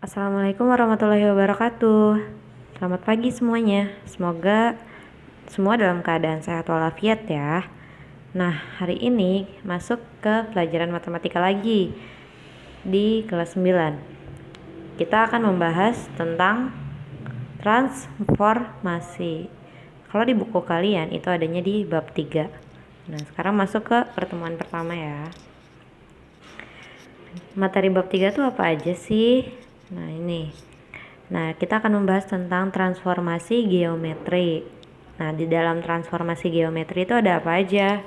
Assalamualaikum warahmatullahi wabarakatuh. Selamat pagi semuanya. Semoga semua dalam keadaan sehat walafiat ya. Nah, hari ini masuk ke pelajaran matematika lagi di kelas 9. Kita akan membahas tentang transformasi. Kalau di buku kalian itu adanya di bab 3. Nah, sekarang masuk ke pertemuan pertama ya. Materi bab 3 itu apa aja sih? Nah, ini. Nah, kita akan membahas tentang transformasi geometri. Nah, di dalam transformasi geometri itu ada apa aja?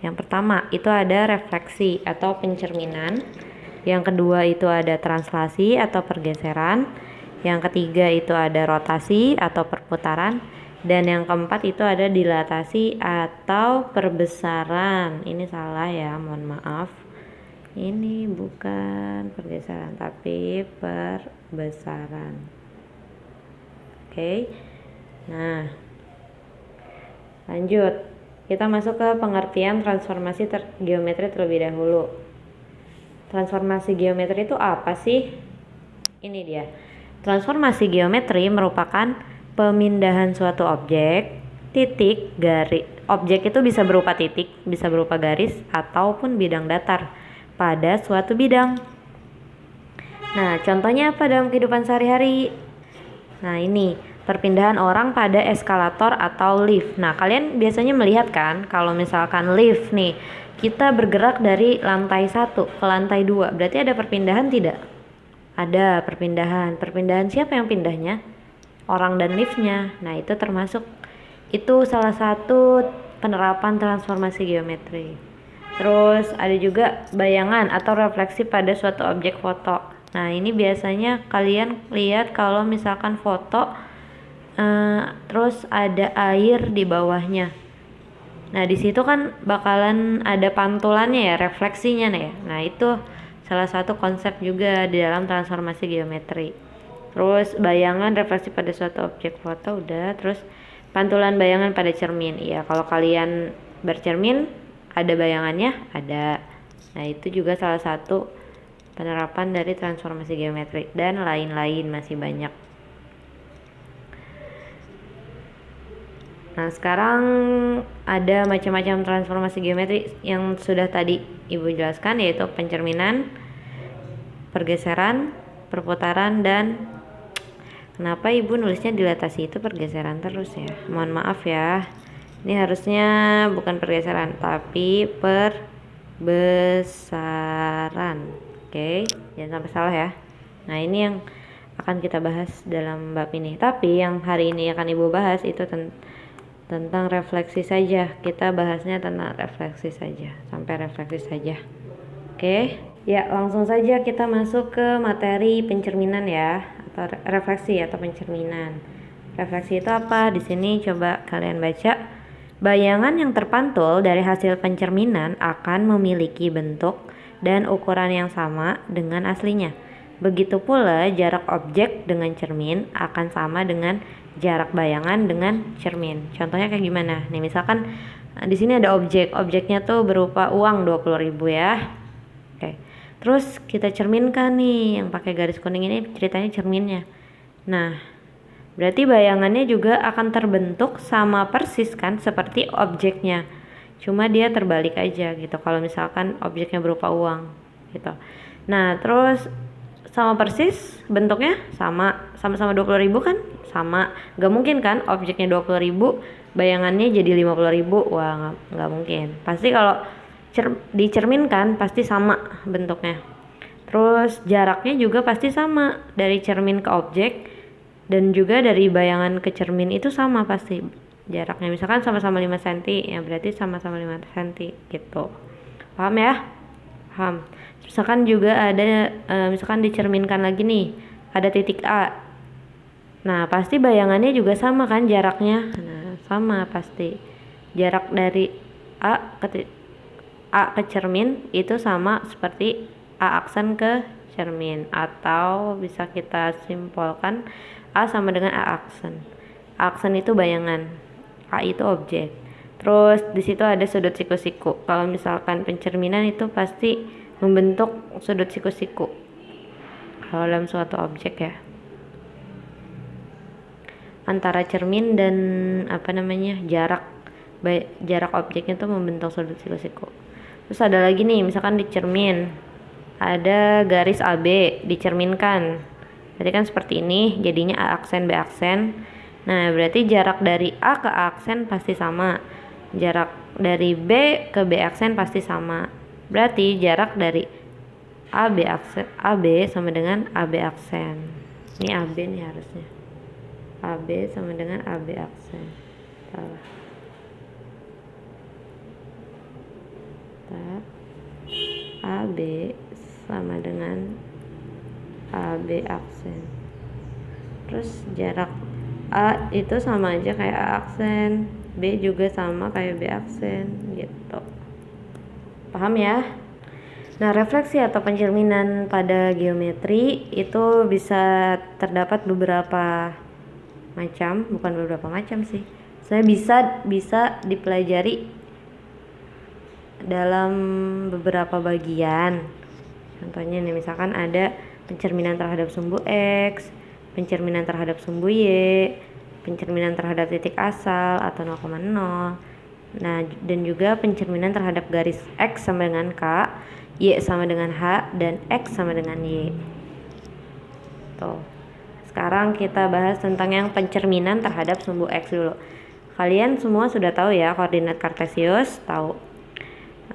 Yang pertama, itu ada refleksi atau pencerminan. Yang kedua, itu ada translasi atau pergeseran. Yang ketiga, itu ada rotasi atau perputaran. Dan yang keempat, itu ada dilatasi atau perbesaran. Ini salah ya, mohon maaf. Ini bukan pergeseran, tapi perbesaran. Oke. Nah, lanjut. Kita masuk ke pengertian transformasi geometri terlebih dahulu. Transformasi geometri itu apa sih? Ini dia. Transformasi geometri merupakan pemindahan suatu objek, titik, garis. Objek itu bisa berupa titik, bisa berupa garis, ataupun bidang datar pada suatu bidang. Nah, contohnya apa dalam kehidupan sehari-hari? Nah, ini perpindahan orang pada eskalator atau lift. Nah, kalian biasanya melihat kan kalau misalkan lift nih, kita bergerak dari lantai 1 ke lantai 2, berarti ada perpindahan tidak? Ada perpindahan. Perpindahan siapa yang pindahnya? Orang dan liftnya. Nah, itu termasuk, itu salah satu penerapan transformasi geometri. Terus ada juga bayangan atau refleksi pada suatu objek foto. Nah, ini biasanya kalian lihat kalau misalkan foto terus ada air di bawahnya. Nah, di situ kan bakalan ada pantulannya ya, refleksinya nih ya. Nah, itu salah satu konsep juga di dalam transformasi geometri. Terus bayangan refleksi pada suatu objek foto udah. Terus pantulan bayangan pada cermin. Iya, kalau kalian bercermin ada bayangannya, ada. Nah, itu juga salah satu penerapan dari transformasi geometri, dan lain-lain masih banyak. Nah, sekarang ada macam-macam transformasi geometri yang sudah tadi Ibu jelaskan, yaitu pencerminan, pergeseran, perputaran, dan kenapa Ibu nulisnya dilatasi itu pergeseran terus ya? Mohon maaf ya. Ini harusnya bukan pergeseran, tapi perbesaran. Oke, jangan sampai salah ya. Nah, ini yang akan kita bahas dalam bab ini. Tapi yang hari ini akan Ibu bahas itu tentang refleksi saja. Kita bahasnya tentang refleksi saja, sampai refleksi saja. Oke, ya langsung saja kita masuk ke materi pencerminan ya, atau refleksi atau pencerminan. Refleksi itu apa? Di sini coba kalian baca. Bayangan yang terpantul dari hasil pencerminan akan memiliki bentuk dan ukuran yang sama dengan aslinya. Begitu pula jarak objek dengan cermin akan sama dengan jarak bayangan dengan cermin. Contohnya kayak gimana? Nih, misalkan di sini ada objeknya tuh berupa uang 20.000 ya. Oke. Terus kita cerminkan nih, yang pakai garis kuning ini ceritanya cerminnya. Nah, berarti bayangannya juga akan terbentuk sama persis kan seperti objeknya. Cuma dia terbalik aja gitu kalau misalkan objeknya berupa uang gitu. Nah, terus sama persis bentuknya sama-sama 20.000 kan? Sama. Gak mungkin kan objeknya 20.000 bayangannya jadi 50.000. Wah, gak mungkin. Pasti kalau dicerminkan pasti sama bentuknya. Terus jaraknya juga pasti sama dari cermin ke objek, dan juga dari bayangan ke cermin itu sama pasti jaraknya. Misalkan sama-sama 5 cm ya berarti sama-sama 5 cm gitu. Paham ya? Paham. Misalkan juga ada misalkan dicerminkan lagi nih, ada titik A. Nah, pasti bayangannya juga sama kan jaraknya. Nah, sama pasti. Jarak dari A ke cermin itu sama seperti A aksen ke cermin, atau bisa kita simpulkan A sama dengan A aksen. A aksen itu bayangan, A itu objek. Terus di situ ada sudut siku-siku. Kalau misalkan pencerminan itu pasti membentuk sudut siku-siku. kalau dalam suatu objek ya, antara cermin dan jarak objeknya tuh membentuk sudut siku-siku. Terus ada lagi nih, misalkan di cermin ada garis AB dicerminkan, berarti kan seperti ini, jadinya A aksen B aksen. Nah berarti jarak dari A ke A aksen pasti sama, jarak dari B ke B aksen pasti sama, berarti jarak dari AB sama dengan AB aksen. Ini AB nih harusnya, AB sama dengan AB aksen. Salah. AB sama dengan AB aksen. Terus jarak A itu sama aja kayak A aksen, B juga sama kayak B aksen gitu. Paham ya? Nah, refleksi atau pencerminan pada geometri itu bisa terdapat beberapa macam, bukan beberapa macam sih. Saya bisa dipelajari dalam beberapa bagian. Contohnya nih, misalkan ada pencerminan terhadap sumbu X, pencerminan terhadap sumbu Y, pencerminan terhadap titik asal atau 0,0. Nah, dan juga pencerminan terhadap garis X sama dengan K, Y sama dengan H, dan X sama dengan Y. Tuh. Sekarang kita bahas tentang yang pencerminan terhadap sumbu X dulu. Kalian semua sudah tahu ya koordinat kartesius, tahu.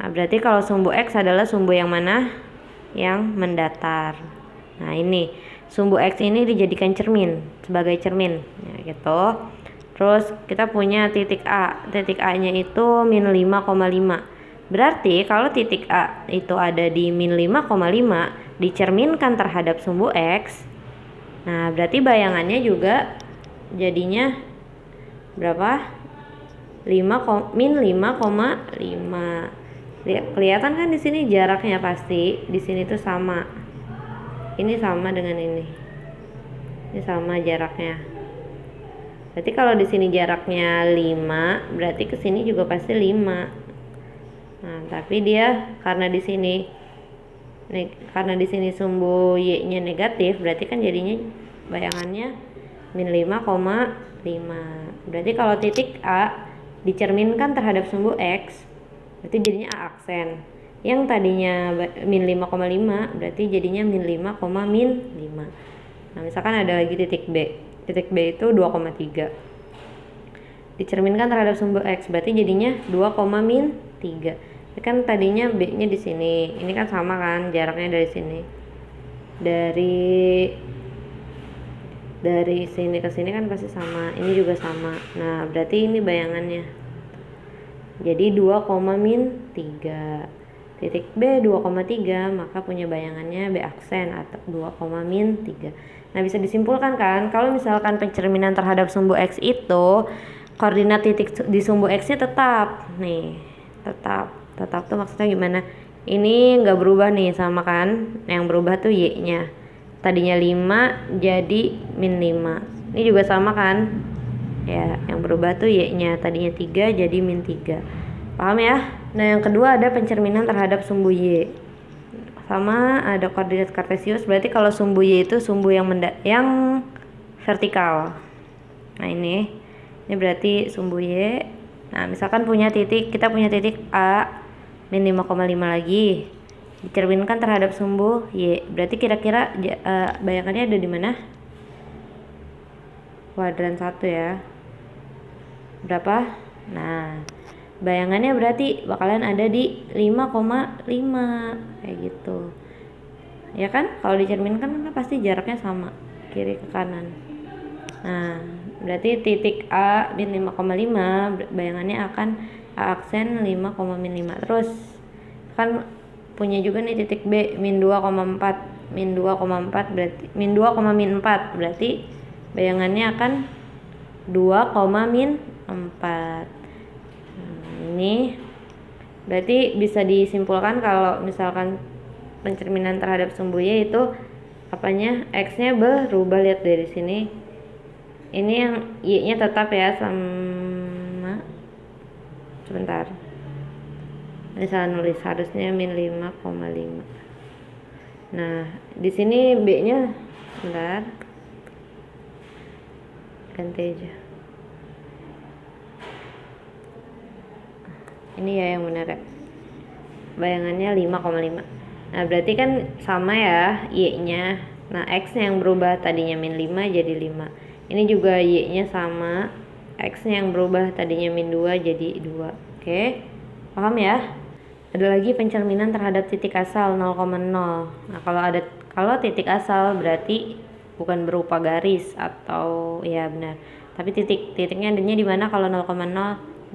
Nah, berarti kalau sumbu X adalah sumbu yang mana? Yang mendatar. Nah, ini sumbu X ini dijadikan cermin, sebagai cermin ya, gitu. Terus kita punya titik A. Titik A-nya itu min 5,5. Berarti kalau titik A itu ada di min 5,5 dicerminkan terhadap sumbu X. Nah, berarti bayangannya juga jadinya berapa? Min 5,5. Kelihatan kan di sini jaraknya pasti di sini tuh sama. Ini sama dengan ini. Ini sama jaraknya. Berarti kalau di sini jaraknya 5, berarti ke sini juga pasti 5. Nah, tapi dia karena di sini sumbu Y-nya negatif, berarti kan jadinya bayangannya min 5,5. Berarti kalau titik A dicerminkan terhadap sumbu X, berarti jadinya A aksen. Yang tadinya min 5,5 berarti jadinya min 5,5. Nah, misalkan ada lagi titik B. Titik B itu 2,3. Dicerminkan terhadap sumbu X, berarti jadinya 2,3. Ini kan tadinya B-nya di sini. Ini kan sama kan jaraknya dari sini. Dari sini ke sini kan pasti sama. Ini juga sama. Nah, berarti ini bayangannya. Jadi 2,3. Titik B 2,3, maka punya bayangannya B aksen atau 2,3. Nah, bisa disimpulkan kan kalau misalkan pencerminan terhadap sumbu X itu koordinat titik di sumbu X-nya tetap. Nih, tetap tuh maksudnya gimana? Ini nggak berubah nih, sama kan? Yang berubah tuh Y-nya. Tadinya 5 jadi min 5. Ini juga sama kan? Ya, yang berubah tuh Y-nya. Tadinya 3 jadi min 3. Paham ya? Nah, yang kedua ada pencerminan terhadap sumbu Y. Sama ada koordinat kartesius, berarti kalau sumbu Y itu sumbu yang vertikal. Nah, ini berarti sumbu Y. Nah, misalkan kita punya titik A min 5,5 lagi dicerminkan terhadap sumbu Y, berarti kira-kira bayangannya ada di mana? Kuadran 1 ya. Berapa? Nah, bayangannya berarti bakalan ada di 5,5 kayak gitu. Ya kan? Kalau dicerminkan kan pasti jaraknya sama, kiri ke kanan. Nah, berarti titik A min 5,5 bayangannya akan A aksen 5,5. Terus kan punya juga nih titik B min 2,4 berarti min 2,4 berarti bayangannya akan 2,4. Ini berarti bisa disimpulkan kalau misalkan pencerminan terhadap sumbu Y itu apanya, X-nya berubah. Lihat dari sini, ini yang Y-nya tetap ya sama, sebentar, ini salah nulis, harusnya min 5,5. Nah, di sini B-nya, bentar, ganti aja. Ini ya yang benar ya. Bayangannya 5,5. Nah, berarti kan sama ya Y-nya. Nah, X-nya yang berubah, tadinya min 5 jadi 5. Ini juga Y-nya sama. X-nya yang berubah, tadinya min 2 jadi 2. Oke, paham ya? Ada lagi pencerminan terhadap titik asal 0,0. Nah, kalau titik asal berarti bukan berupa garis atau ya benar. Tapi titiknya adanya di mana kalau 0,0?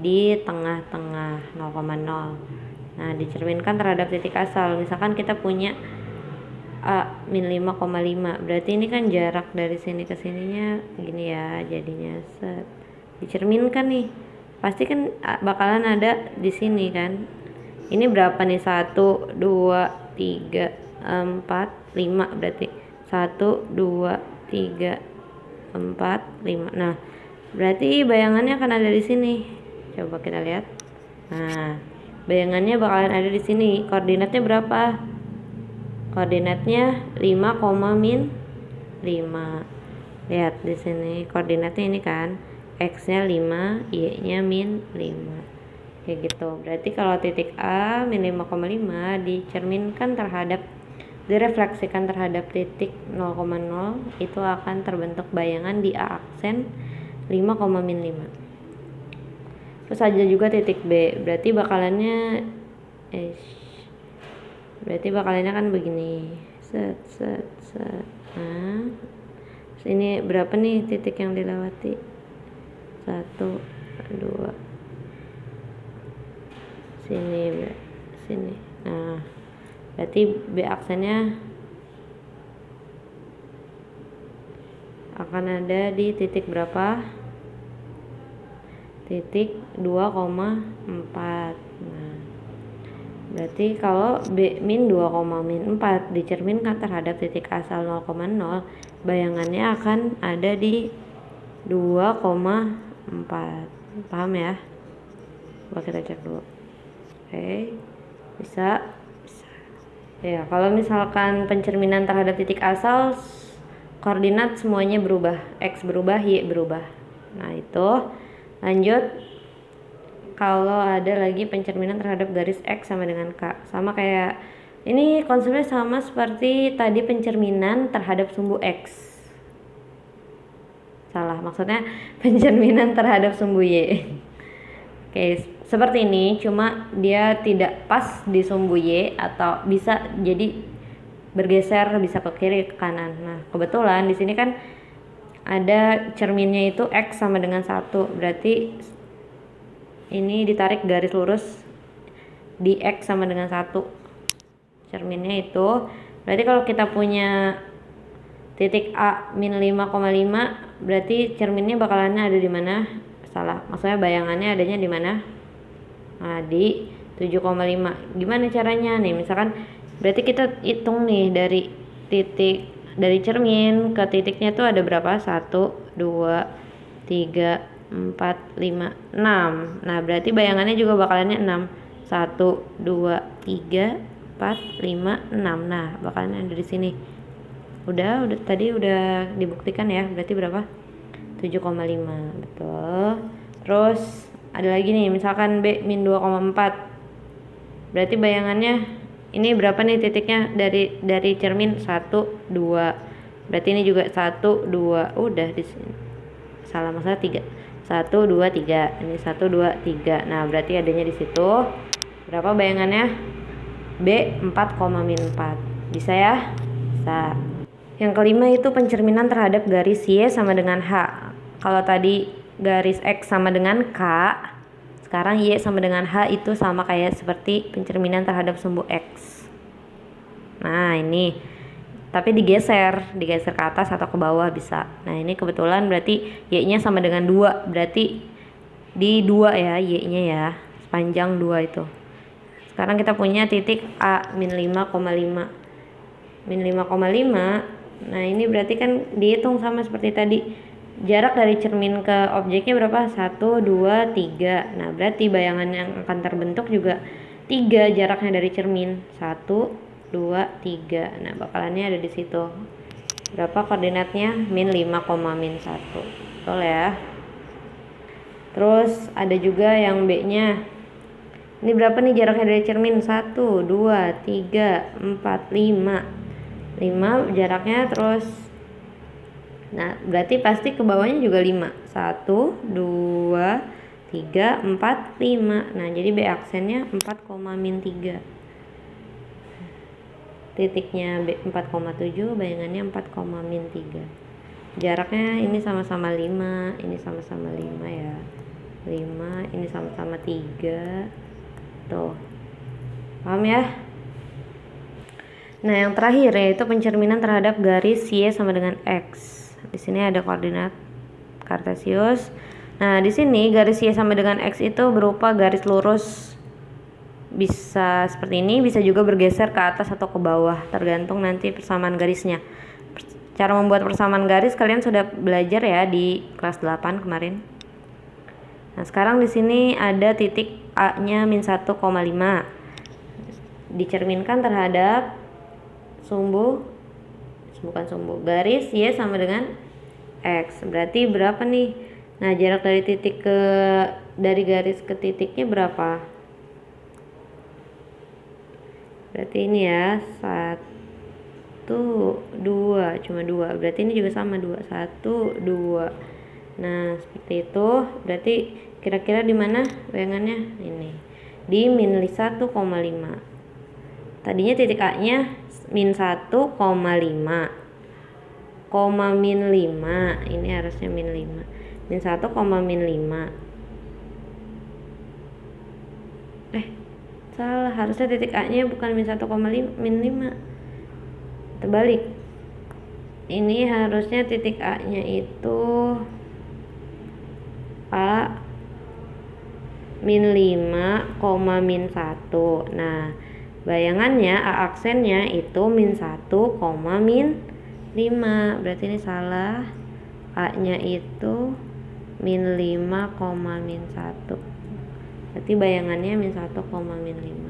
Di tengah-tengah 0,0. Nah, dicerminkan terhadap titik asal. Misalkan kita punya A min 5,5. Berarti ini kan jarak dari sini ke sininya gini ya, jadinya set. Dicerminkan nih. Pasti kan bakalan ada di sini kan. Ini berapa nih? 1, 2, 3, 4, 5 berarti. 1, 2, 3, 4, 5. Nah, berarti bayangannya akan ada di sini. Coba kita lihat. Nah, bayangannya bakalan ada di sini. Koordinatnya berapa? Koordinatnya 5, min 5. Lihat di sini koordinatnya ini kan. X-nya 5, Y-nya min 5. Kayak gitu. Berarti kalau titik A min 5,5 direfleksikan terhadap titik 0,0, itu akan terbentuk bayangan di A aksen 5, min 5. Terus aja juga titik B, berarti bakalannya kan begini. Set. Nah, ini berapa nih titik yang dilewati? 1, 2, sini. Nah, berarti B aksennya akan ada di titik berapa? Titik 2,4. Nah, berarti kalau B min 2,4 dicerminkan terhadap titik asal 0,0, bayangannya akan ada di 2,4. Paham ya? Coba kita cek dulu. Oke, bisa. Ya, kalau misalkan pencerminan terhadap titik asal, koordinat semuanya berubah, X berubah, Y berubah. Nah, itu lanjut. Kalau ada lagi pencerminan terhadap garis X sama dengan K, sama kayak ini konsepnya sama seperti tadi pencerminan terhadap sumbu X. Salah, maksudnya pencerminan terhadap sumbu Y. Oke, seperti ini, cuma dia tidak pas di sumbu Y atau bisa jadi bergeser, bisa ke kiri ke kanan. Nah, kebetulan di sini kan ada cerminnya itu X sama dengan 1, berarti ini ditarik garis lurus di X sama dengan 1 cerminnya itu. Berarti kalau kita punya titik A min 5,5, berarti cerminnya bakalannya ada di mana? Salah, maksudnya bayangannya adanya di mana? Nah, di 7,5. Gimana caranya nih? Misalkan berarti kita hitung nih dari cermin ke titiknya tuh ada berapa? 1, 2, 3, 4, 5, 6. Nah, berarti bayangannya juga bakalannya 6. 1, 2, 3, 4, 5, 6. Nah, bakalannya ada di sini. Udah tadi udah dibuktikan ya. Berarti berapa? 7,5. Betul. Terus ada lagi nih, misalkan B min 2,4. Berarti bayangannya ini berapa nih titiknya dari cermin? 1, 2. Berarti ini juga 1, 2. Udah di sini. Salah, masalah 3. 1, 2, 3. Ini 1, 2, 3. Nah, berarti adanya di situ. Berapa bayangannya? B 4, min 4. Bisa ya? Bisa. Yang kelima itu pencerminan terhadap garis Y sama dengan H. Kalau tadi garis X sama dengan K, sekarang Y sama dengan H itu sama kayak seperti pencerminan terhadap sumbu X. Nah, ini tapi digeser ke atas atau ke bawah bisa. Nah, ini kebetulan berarti Y-nya sama dengan 2, berarti di 2 ya Y-nya ya, sepanjang 2 itu. Sekarang kita punya titik A min 5,5. Min 5,5. Nah, ini berarti kan dihitung sama seperti tadi. Jarak dari cermin ke objeknya berapa? 1, 2, 3. Nah, berarti bayangan yang akan terbentuk juga 3 jaraknya dari cermin. 1, 2, 3. Nah, bakalannya ada di situ. Berapa koordinatnya? min 5, min 1. Betul ya. Terus ada juga yang B-nya. Ini berapa nih jaraknya dari cermin? 1, 2, 3, 4, 5. 5 jaraknya terus. Nah, berarti pasti ke bawahnya juga 5. 1, 2, 3, 4, 5. Nah, jadi B aksennya 4, min 3. Titiknya B 4,7, bayangannya 4, min 3. Jaraknya ini sama-sama 5, ini sama-sama 5 ya. 5, ini sama-sama 3. Tuh. Paham ya? Nah, yang terakhir yaitu pencerminan terhadap garis Y sama dengan X. Di sini ada koordinat Kartesius. Nah, di sini garis Y sama dengan X itu berupa garis lurus. Bisa seperti ini, bisa juga bergeser ke atas atau ke bawah, tergantung nanti persamaan garisnya. Cara membuat persamaan garis kalian sudah belajar ya di kelas 8 kemarin. Nah, sekarang di sini ada titik A-nya min 1,5. Dicerminkan terhadap garis Y sama dengan X. Berarti berapa nih? Nah, jarak dari garis ke titiknya berapa? Berarti ini ya 1, 2, cuma 2. Berarti ini juga sama 2, 1, 2. Nah, seperti itu. Berarti kira-kira di mana bayangannya? Ini di min 1,5. Tadinya titik A-nya min 1,5, min 5. Ini harusnya min 5. Min 1, min 5. Salah, harusnya titik A-nya bukan min 1,5, min 5. Terbalik. Ini harusnya titik A-nya itu A min 5, min 1. Nah, bayangannya A aksennya itu min 1, min 5. Berarti ini salah. A-nya itu min 5, min 1. Berarti bayangannya min 1, min 5.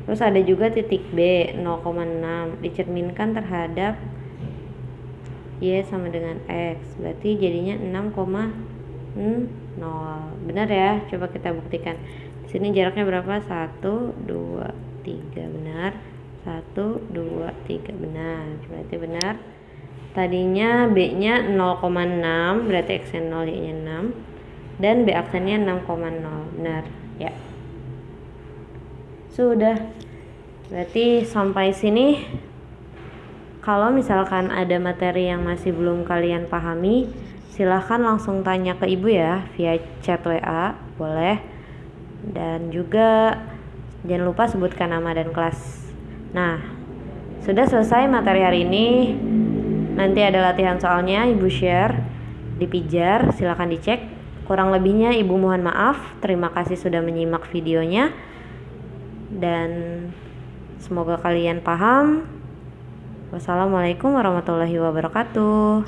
Terus ada juga titik B 0,6 dicerminkan terhadap Y sama dengan X. Berarti jadinya 6,0. Benar ya? Coba kita buktikan. Di sini jaraknya berapa? 1, 2, 3. Benar. 1, 2, 3. Benar. Berarti benar. Tadinya B-nya 0,6, berarti X-nya 0, Y-nya 6. Dan B aksennya 6,0. Benar ya. Sudah. Berarti sampai sini. Kalau misalkan ada materi yang masih belum kalian pahami, silahkan langsung tanya ke ibu ya via chat WA, boleh. Dan juga jangan lupa sebutkan nama dan kelas. Nah, sudah selesai materi hari ini. Nanti ada latihan soalnya, ibu share, dipijar, silahkan dicek. Kurang lebihnya ibu mohon maaf. Terima kasih sudah menyimak videonya. Dan semoga kalian paham. Wassalamualaikum warahmatullahi wabarakatuh.